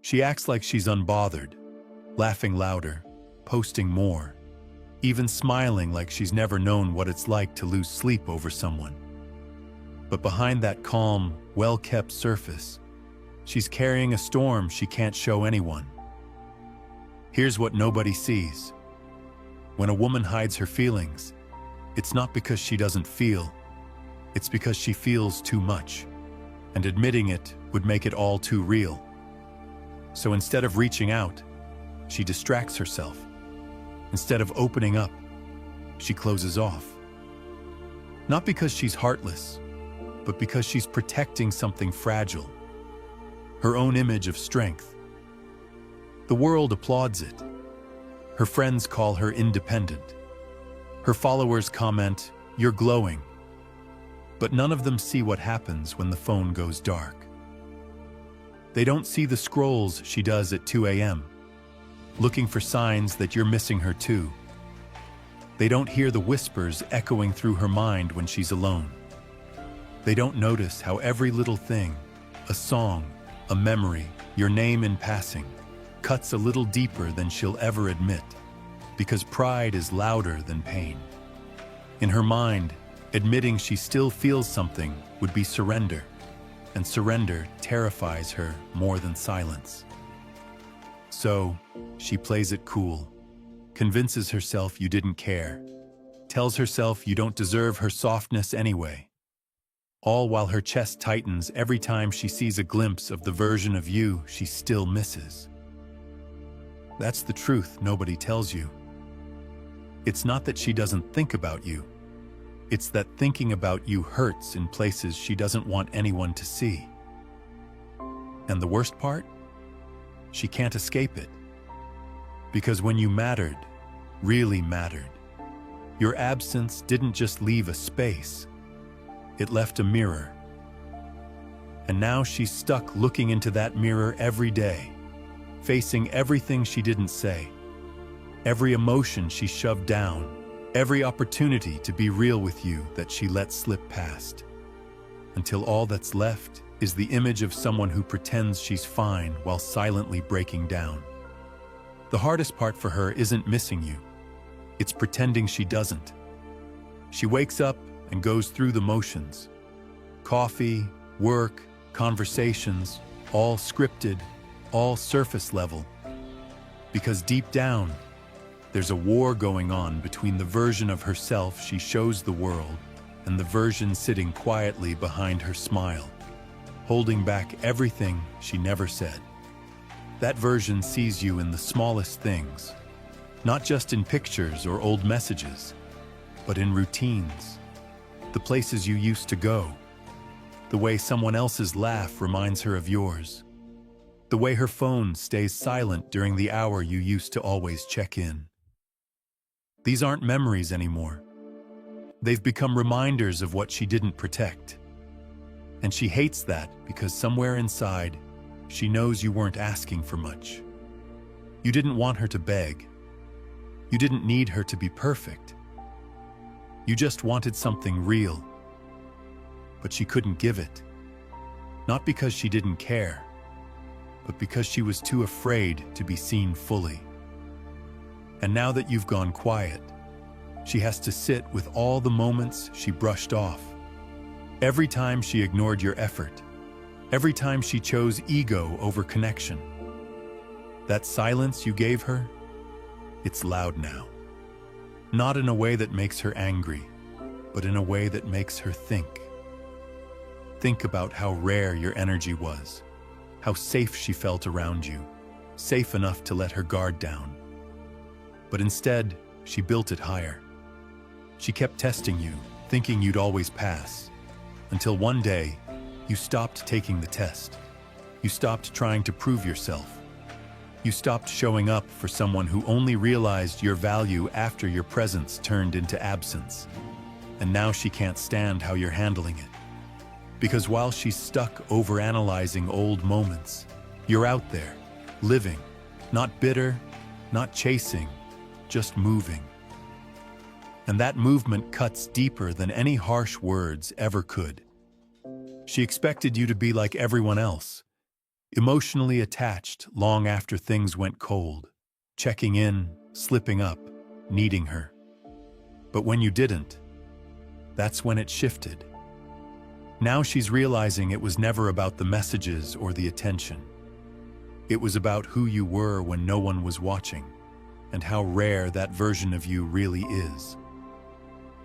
She acts like she's unbothered, laughing louder, posting more, even smiling like she's never known what it's like to lose sleep over someone. But behind that calm, well-kept surface, she's carrying a storm she can't show anyone. Here's what nobody sees. When a woman hides her feelings, it's not because she doesn't feel, it's because she feels too much, and admitting it would make it all too real. So instead of reaching out, she distracts herself. Instead of opening up, she closes off. Not because she's heartless, but because she's protecting something fragile, her own image of strength. The world applauds it. Her friends call her independent. Her followers comment, "You're glowing." But none of them see what happens when the phone goes dark. They don't see the scrolls she does at 2 a.m., looking for signs that you're missing her too. They don't hear the whispers echoing through her mind when she's alone. They don't notice how every little thing, a song, a memory, your name in passing, cuts a little deeper than she'll ever admit, because pride is louder than pain. In her mind, admitting she still feels something would be surrender, and surrender terrifies her more than silence. So, she plays it cool, convinces herself you didn't care, tells herself you don't deserve her softness anyway, all while her chest tightens every time she sees a glimpse of the version of you she still misses. That's the truth nobody tells you. It's not that she doesn't think about you. It's that thinking about you hurts in places she doesn't want anyone to see. And the worst part? She can't escape it. Because when you mattered, really mattered, your absence didn't just leave a space, it left a mirror. And now she's stuck looking into that mirror every day, facing everything she didn't say, every emotion she shoved down, every opportunity to be real with you that she let slip past, until all that's left is the image of someone who pretends she's fine while silently breaking down. The hardest part for her isn't missing you. It's pretending she doesn't. She wakes up and goes through the motions. Coffee, work, conversations, all scripted, all surface level. Because deep down, there's a war going on between the version of herself she shows the world and the version sitting quietly behind her smile, holding back everything she never said. That version sees you in the smallest things, not just in pictures or old messages, but in routines, the places you used to go, the way someone else's laugh reminds her of yours, the way her phone stays silent during the hour you used to always check in. These aren't memories anymore. They've become reminders of what she didn't protect. And she hates that because somewhere inside, she knows you weren't asking for much. You didn't want her to beg. You didn't need her to be perfect. You just wanted something real. But she couldn't give it. Not because she didn't care, but because she was too afraid to be seen fully. And now that you've gone quiet, she has to sit with all the moments she brushed off. Every time she ignored your effort. Every time she chose ego over connection. That silence you gave her, it's loud now. Not in a way that makes her angry, but in a way that makes her think. Think about how rare your energy was, how safe she felt around you, safe enough to let her guard down. But instead, she built it higher. She kept testing you, thinking you'd always pass, until one day, you stopped taking the test. You stopped trying to prove yourself. You stopped showing up for someone who only realized your value after your presence turned into absence. And now she can't stand how you're handling it. Because while she's stuck overanalyzing old moments, you're out there, living, not bitter, not chasing, just moving. And that movement cuts deeper than any harsh words ever could. She expected you to be like everyone else. emotionally attached long after things went cold, checking in, slipping up, needing her. But when you didn't, that's when it shifted. Now she's realizing it was never about the messages or the attention. It was about who you were when no one was watching, and how rare that version of you really is.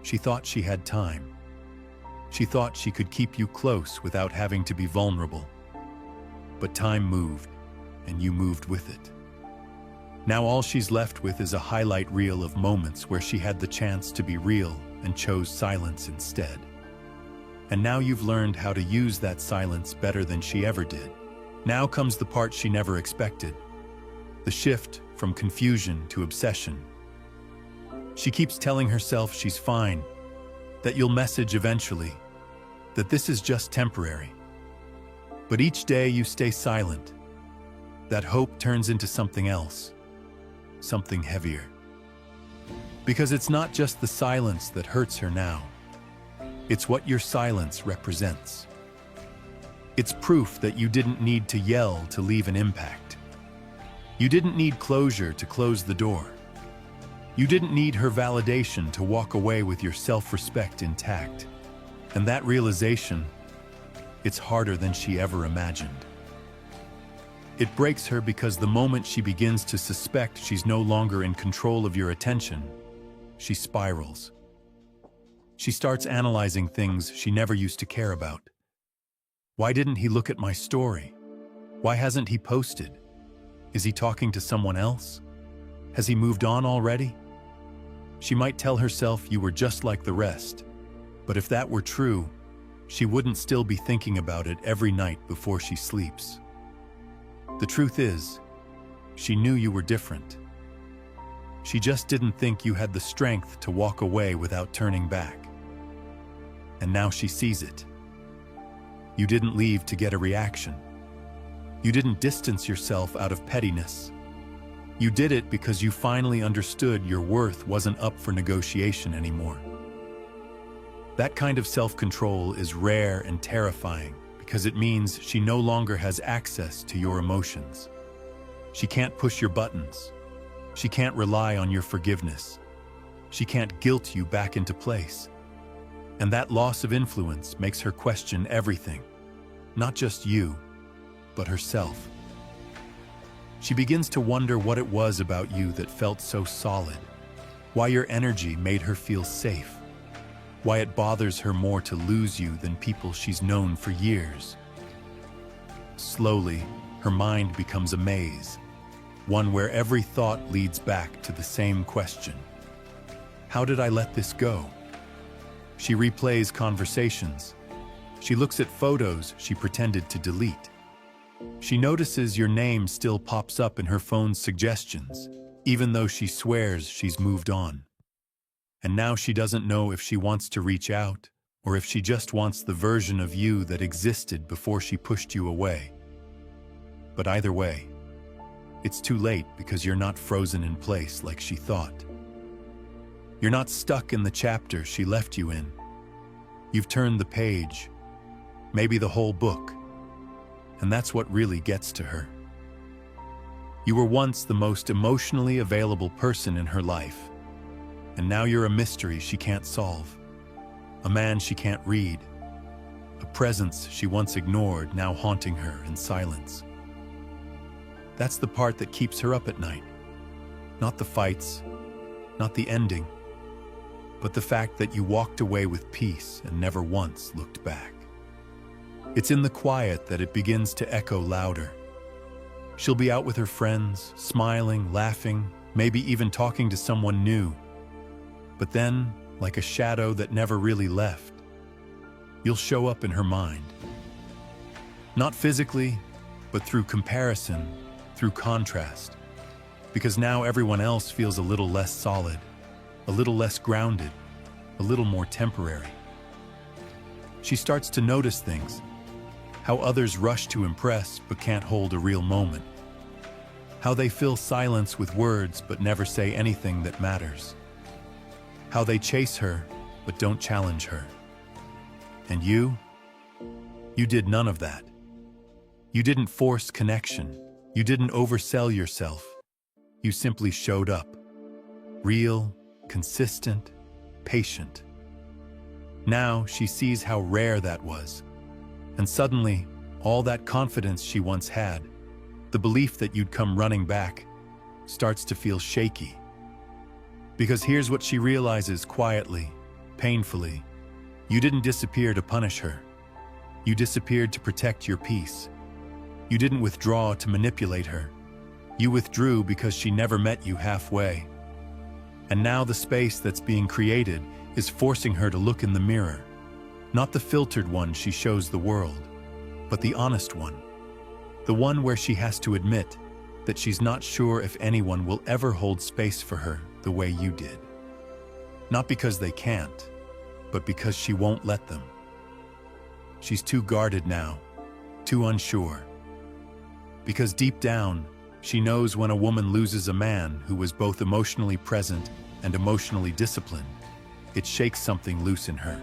She thought she had time. She thought she could keep you close without having to be vulnerable. But time moved, and you moved with it. Now all she's left with is a highlight reel of moments where she had the chance to be real and chose silence instead. And now you've learned how to use that silence better than she ever did. Now comes the part she never expected, the shift from confusion to obsession. She keeps telling herself she's fine, that you'll message eventually, that this is just temporary. But each day you stay silent, that hope turns into something else, something heavier. Because it's not just the silence that hurts her now, it's what your silence represents. It's proof that you didn't need to yell to leave an impact. You didn't need closure to close the door. You didn't need her validation to walk away with your self-respect intact. And that realization, it's harder than she ever imagined. It breaks her because the moment she begins to suspect she's no longer in control of your attention, she spirals. She starts analyzing things she never used to care about. Why didn't he look at my story? Why hasn't he posted? Is he talking to someone else? Has he moved on already? She might tell herself you were just like the rest, but if that were true, she wouldn't still be thinking about it every night before she sleeps. The truth is, she knew you were different. She just didn't think you had the strength to walk away without turning back. And now she sees it. You didn't leave to get a reaction. You didn't distance yourself out of pettiness. You did it because you finally understood your worth wasn't up for negotiation anymore. That kind of self-control is rare and terrifying because it means she no longer has access to your emotions. She can't push your buttons. She can't rely on your forgiveness. She can't guilt you back into place. And that loss of influence makes her question everything, not just you, but herself. She begins to wonder what it was about you that felt so solid, why your energy made her feel safe, why it bothers her more to lose you than people she's known for years. Slowly, her mind becomes a maze, one where every thought leads back to the same question. How did I let this go? She replays conversations. She looks at photos she pretended to delete. She notices your name still pops up in her phone's suggestions, even though she swears she's moved on. And now she doesn't know if she wants to reach out or if she just wants the version of you that existed before she pushed you away. But either way, it's too late because you're not frozen in place like she thought. You're not stuck in the chapter she left you in. You've turned the page, maybe the whole book, and that's what really gets to her. You were once the most emotionally available person in her life, and now you're a mystery she can't solve, a man she can't read, a presence she once ignored now haunting her in silence. That's the part that keeps her up at night, not the fights, not the ending, but the fact that you walked away with peace and never once looked back. It's in the quiet that it begins to echo louder. She'll be out with her friends, smiling, laughing, maybe even talking to someone new. But then, like a shadow that never really left, you'll show up in her mind. Not physically, but through comparison, through contrast. Because now everyone else feels a little less solid, a little less grounded, a little more temporary. She starts to notice things, how others rush to impress but can't hold a real moment, how they fill silence with words but never say anything that matters, how they chase her but don't challenge her. And you did none of that. You didn't force connection. You didn't oversell yourself. You simply showed up. Real, consistent, patient. Now she sees how rare that was. And suddenly, all that confidence she once had, the belief that you'd come running back, starts to feel shaky. Because here's what she realizes quietly, painfully. You didn't disappear to punish her. You disappeared to protect your peace. You didn't withdraw to manipulate her. You withdrew because she never met you halfway. And now the space that's being created is forcing her to look in the mirror. Not the filtered one she shows the world, but the honest one. The one where she has to admit that she's not sure if anyone will ever hold space for her the way you did. Not because they can't, but because she won't let them. She's too guarded now, too unsure. Because deep down, she knows when a woman loses a man who was both emotionally present and emotionally disciplined, it shakes something loose in her.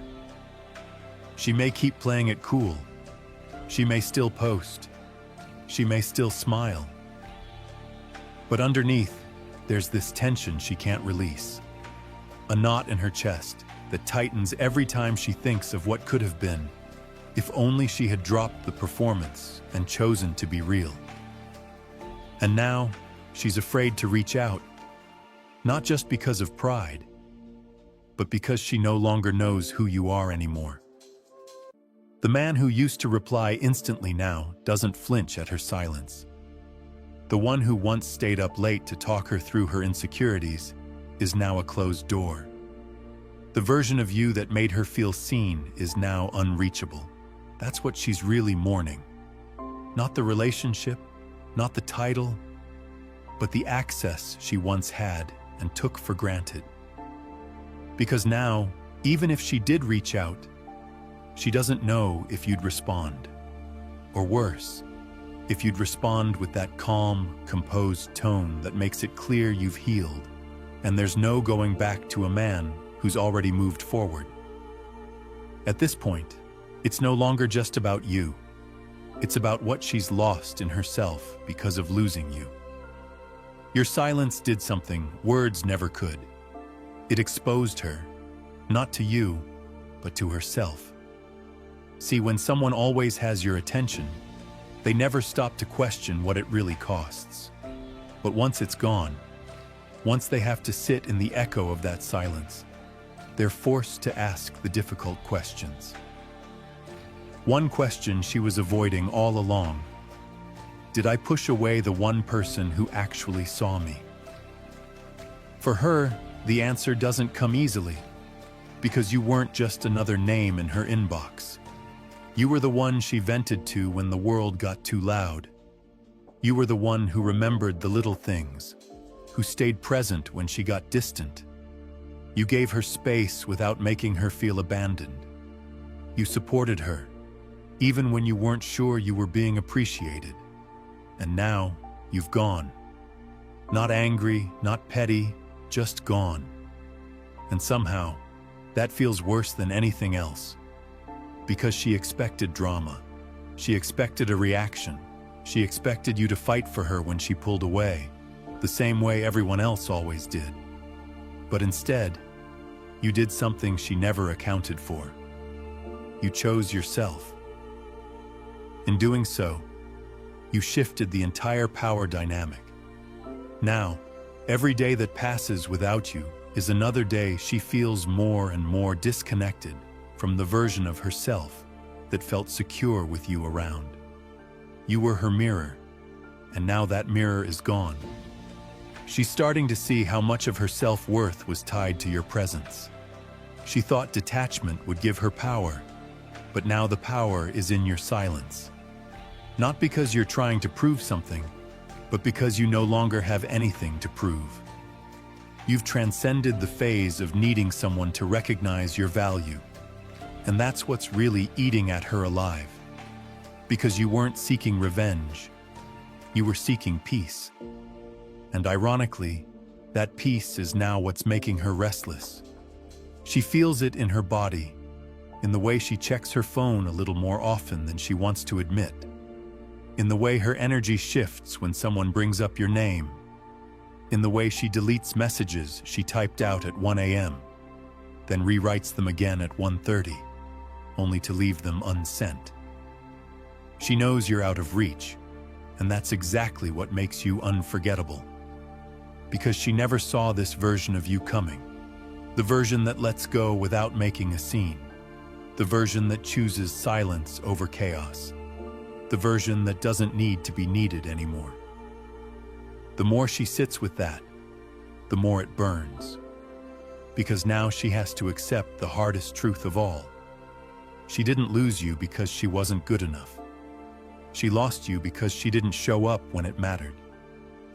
She may keep playing it cool. She may still post. She may still smile. But underneath, there's this tension she can't release. A knot in her chest that tightens every time she thinks of what could have been, if only she had dropped the performance and chosen to be real. And now, she's afraid to reach out, not just because of pride, but because she no longer knows who you are anymore. The man who used to reply instantly now doesn't flinch at her silence. The one who once stayed up late to talk her through her insecurities is now a closed door. The version of you that made her feel seen is now unreachable. That's what she's really mourning. Not the relationship, not the title, but the access she once had and took for granted. Because now, even if she did reach out, she doesn't know if you'd respond. Or worse, if you'd respond with that calm, composed tone that makes it clear you've healed, and there's no going back to a man who's already moved forward. At this point, it's no longer just about you. It's about what she's lost in herself because of losing you. Your silence did something words never could. It exposed her, not to you, but to herself. See, when someone always has your attention, they never stop to question what it really costs. But once it's gone, once they have to sit in the echo of that silence, they're forced to ask the difficult questions. One question she was avoiding all along: did I push away the one person who actually saw me? For her, the answer doesn't come easily, because you weren't just another name in her inbox. You were the one she vented to when the world got too loud. You were the one who remembered the little things, who stayed present when she got distant. You gave her space without making her feel abandoned. You supported her, even when you weren't sure you were being appreciated. And now, you've gone. Not angry, not petty, just gone. And somehow, that feels worse than anything else. Because she expected drama. She expected a reaction. She expected you to fight for her when she pulled away, the same way everyone else always did. But instead, you did something she never accounted for. You chose yourself. In doing so, you shifted the entire power dynamic. Now, every day that passes without you is another day she feels more and more disconnected from the version of herself that felt secure with you around. You were her mirror, and now that mirror is gone. She's starting to see how much of her self-worth was tied to your presence. She thought detachment would give her power, but now the power is in your silence. Not because you're trying to prove something, but because you no longer have anything to prove. You've transcended the phase of needing someone to recognize your value. And that's what's really eating at her alive. Because you weren't seeking revenge, you were seeking peace. And ironically, that peace is now what's making her restless. She feels it in her body, in the way she checks her phone a little more often than she wants to admit. in the way her energy shifts when someone brings up your name, in the way she deletes messages she typed out at 1 a.m., then rewrites them again at 1:30, only to leave them unsent. She knows you're out of reach, and that's exactly what makes you unforgettable. Because she never saw this version of you coming, the version that lets go without making a scene, the version that chooses silence over chaos, the version that doesn't need to be needed anymore. The more she sits with that, the more it burns. Because now she has to accept the hardest truth of all. She didn't lose you because she wasn't good enough. She lost you because she didn't show up when it mattered.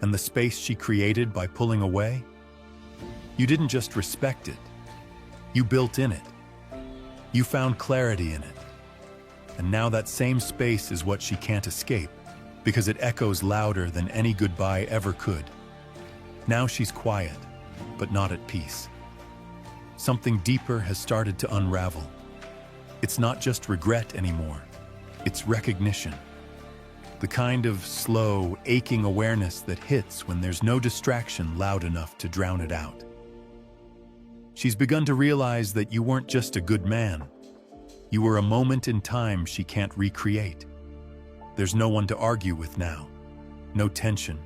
And the space she created by pulling away, you didn't just respect it, you built in it. You found clarity in it. And now that same space is what she can't escape, because it echoes louder than any goodbye ever could. Now she's quiet, but not at peace. Something deeper has started to unravel. It's not just regret anymore, it's recognition. The kind of slow, aching awareness that hits when there's no distraction loud enough to drown it out. She's begun to realize that you weren't just a good man. You were a moment in time she can't recreate. There's no one to argue with now. No tension,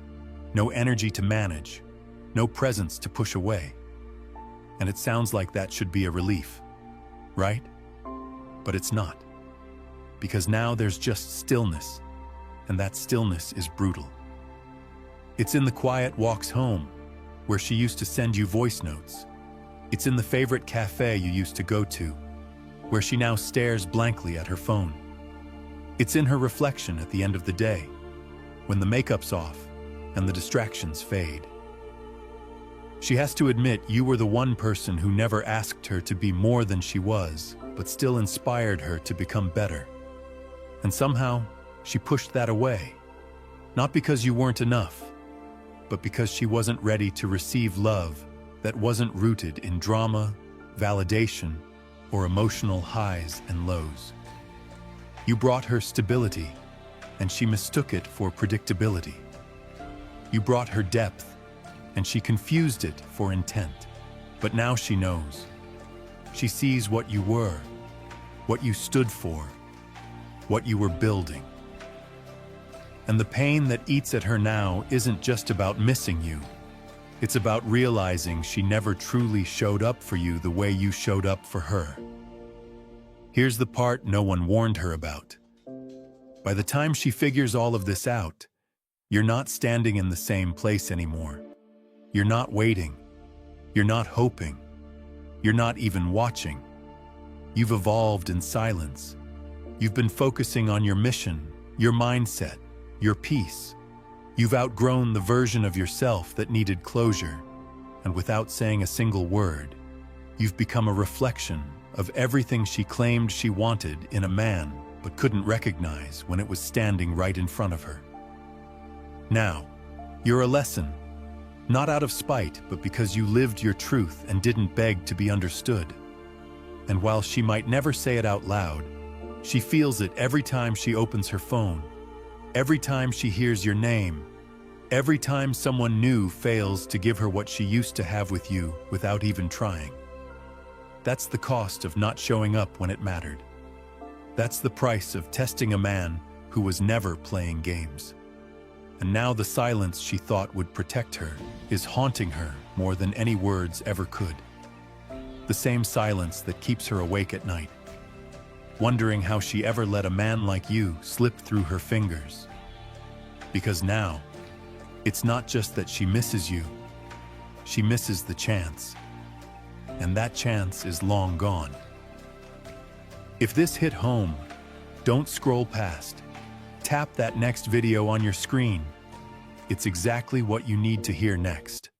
no energy to manage, no presence to push away. And it sounds like that should be a relief, right? But it's not. Because now there's just stillness, and that stillness is brutal. It's in the quiet walks home, where she used to send you voice notes. It's in the favorite cafe you used to go to, where she now stares blankly at her phone. It's in her reflection at the end of the day, when the makeup's off and the distractions fade. She has to admit you were the one person who never asked her to be more than she was, but still inspired her to become better. And somehow, she pushed that away. Not because you weren't enough, but because she wasn't ready to receive love that wasn't rooted in drama, validation, or emotional highs and lows. You brought her stability, and she mistook it for predictability. You brought her depth, and she confused it for intent. But now she knows. She sees what you were, what you stood for, what you were building. And the pain that eats at her now isn't just about missing you. It's about realizing she never truly showed up for you the way you showed up for her. Here's the part no one warned her about. By the time she figures all of this out, you're not standing in the same place anymore. You're not waiting. You're not hoping. You're not even watching. You've evolved in silence. You've been focusing on your mission, your mindset, your peace. You've outgrown the version of yourself that needed closure, and without saying a single word, you've become a reflection of everything she claimed she wanted in a man but couldn't recognize when it was standing right in front of her. Now, you're a lesson, not out of spite, but because you lived your truth and didn't beg to be understood. And while she might never say it out loud, she feels it every time she opens her phone, every time she hears your name, every time someone new fails to give her what she used to have with you without even trying. That's the cost of not showing up when it mattered. That's the price of testing a man who was never playing games. And now the silence she thought would protect her is haunting her more than any words ever could. The same silence that keeps her awake at night, wondering how she ever let a man like you slip through her fingers. Because now, it's not just that she misses you, she misses the chance. And that chance is long gone. If this hit home, don't scroll past. Tap that next video on your screen. It's exactly what you need to hear next.